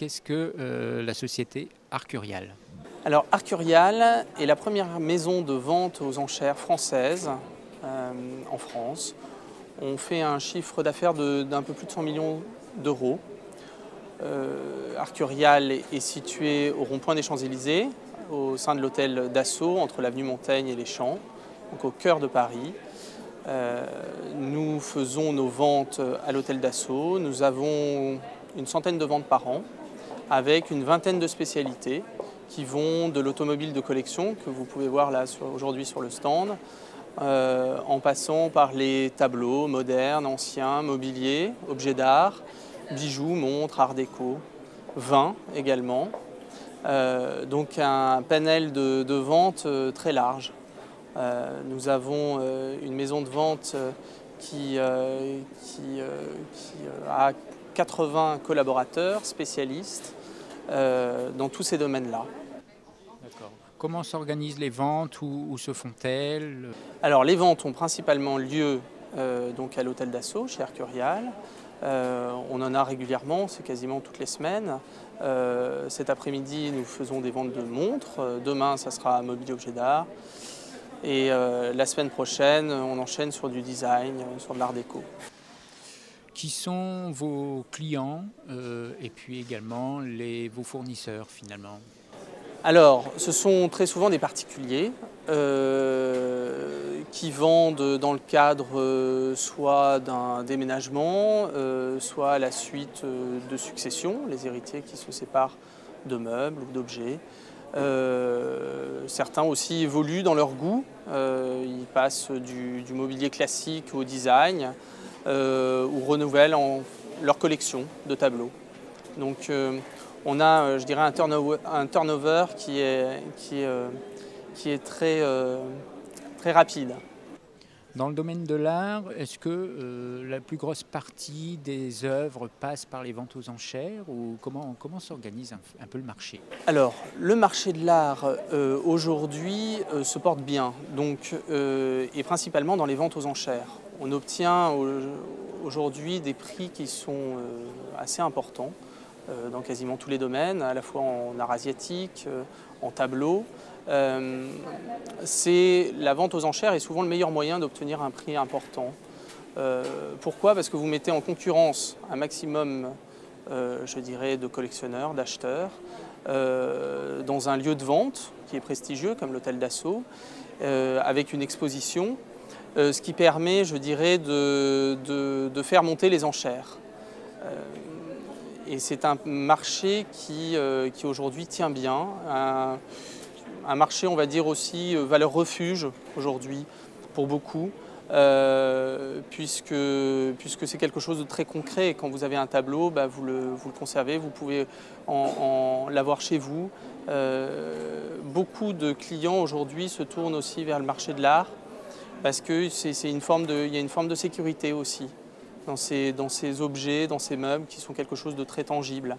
qu'est-ce que la société Arcurial? Alors Arcurial est la première maison de vente aux enchères française en France. On fait un chiffre d'affaires d'un peu plus de 100 millions d'euros. Arcurial est situé au rond-point des Champs-Élysées, au sein de l'hôtel Dassault, entre l'avenue Montaigne et les Champs, donc au cœur de Paris. Nous faisons nos ventes à l'hôtel Dassault. Nous avons une centaine de ventes par an, avec une vingtaine de spécialités qui vont de l'automobile de collection, que vous pouvez voir là aujourd'hui sur le stand, en passant par les tableaux modernes, anciens, mobiliers, objets d'art, bijoux, montres, art déco, vin également. Donc un panel de vente très large. Nous avons une maison de vente qui a 80 collaborateurs spécialistes dans tous ces domaines-là. D'accord. Comment s'organisent les ventes? Où se font-elles? Alors les ventes ont principalement lieu donc à l'hôtel Dassault, chez Arcurial. On en a régulièrement, c'est quasiment toutes les semaines. Cet après-midi, nous faisons des ventes de montres. Demain, ça sera à Mobilier Objet d'Art. Et la semaine prochaine, on enchaîne sur du design, sur de l'art déco. Qui sont vos clients et puis également vos fournisseurs finalement? Alors, ce sont très souvent des particuliers qui vendent dans le cadre soit d'un déménagement, soit à la suite de successions, les héritiers qui se séparent de meubles ou d'objets. Certains aussi évoluent dans leur goût, ils passent du mobilier classique au design ou renouvellent leur collection de tableaux. Donc on a, je dirais, un turnover qui est très rapide. Dans le domaine de l'art, est-ce que la plus grosse partie des œuvres passe par les ventes aux enchères ou comment s'organise un peu le marché? Alors, le marché de l'art aujourd'hui se porte bien, donc, et principalement dans les ventes aux enchères. On obtient aujourd'hui des prix qui sont assez importants dans quasiment tous les domaines, à la fois en art asiatique, en tableau. La vente aux enchères est souvent le meilleur moyen d'obtenir un prix important. Pourquoi? Parce que vous mettez en concurrence un maximum, je dirais, de collectionneurs, d'acheteurs, dans un lieu de vente qui est prestigieux comme l'hôtel Dassault, avec une exposition, ce qui permet, je dirais, de faire monter les enchères. Et c'est un marché qui aujourd'hui tient bien, un marché, on va dire aussi, valeur refuge aujourd'hui pour beaucoup, puisque c'est quelque chose de très concret. Quand vous avez un tableau, vous le conservez, vous pouvez l'avoir chez vous. Beaucoup de clients aujourd'hui se tournent aussi vers le marché de l'art parce qu'il y a une forme de sécurité aussi dans ces objets, dans ces meubles qui sont quelque chose de très tangible.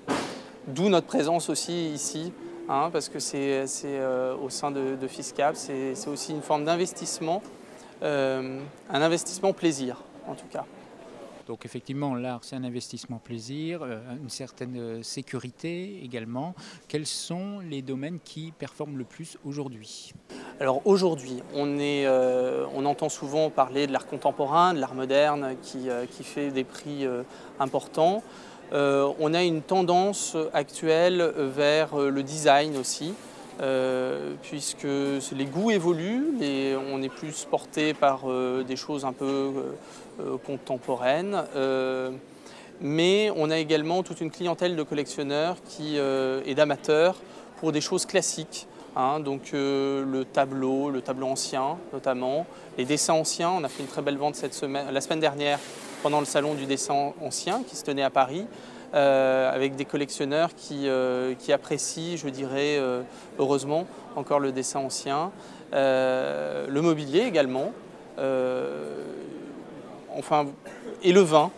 D'où notre présence aussi ici, parce que c'est au sein de FISCAP, c'est aussi une forme d'investissement, un investissement plaisir en tout cas. Donc effectivement, l'art, c'est un investissement plaisir, une certaine sécurité également. Quels sont les domaines qui performent le plus aujourd'hui? Alors aujourd'hui, on entend souvent parler de l'art contemporain, de l'art moderne qui fait des prix importants. On a une tendance actuelle vers le design aussi, puisque les goûts évoluent, on est plus porté par des choses un peu contemporaines, mais on a également toute une clientèle de collectionneurs et d'amateurs pour des choses classiques. Donc le tableau ancien notamment, les dessins anciens. On a fait une très belle vente la semaine dernière pendant le salon du dessin ancien qui se tenait à Paris, avec des collectionneurs qui apprécient, je dirais, heureusement, encore le dessin ancien. Le mobilier également, et le vin.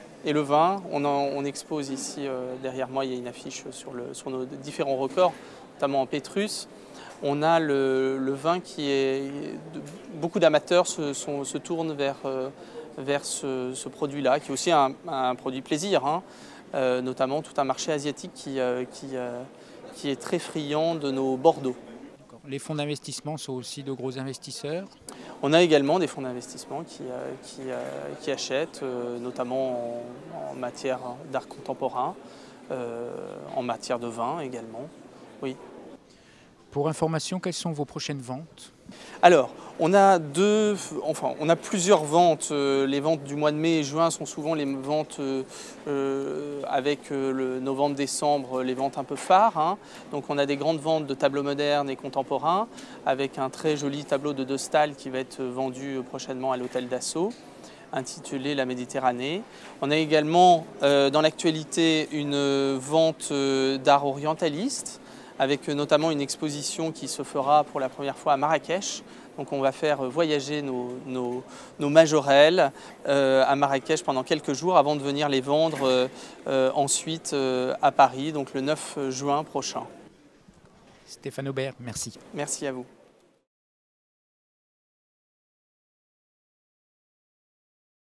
On expose ici, derrière moi, il y a une affiche sur nos différents records, notamment en Pétrus. On a le vin beaucoup d'amateurs se tournent vers ce produit-là, qui est aussi un produit plaisir, notamment tout un marché asiatique qui est très friand de nos Bordeaux. Les fonds d'investissement sont aussi de gros investisseurs? On a également des fonds d'investissement qui achètent, notamment en matière d'art contemporain, en matière de vin également. Oui. Pour information, quelles sont vos prochaines ventes? Alors, on a plusieurs ventes. Les ventes du mois de mai et juin sont souvent les ventes avec le novembre-décembre, les ventes un peu phares, hein. Donc on a des grandes ventes de tableaux modernes et contemporains, avec un très joli tableau de De Staël qui va être vendu prochainement à l'hôtel Dassault, intitulé La Méditerranée. On a également dans l'actualité une vente d'art orientaliste, avec notamment une exposition qui se fera pour la première fois à Marrakech. Donc on va faire voyager nos majorelles à Marrakech pendant quelques jours avant de venir les vendre ensuite à Paris, donc le 9 juin prochain. Stéphane Aubert, merci. Merci à vous.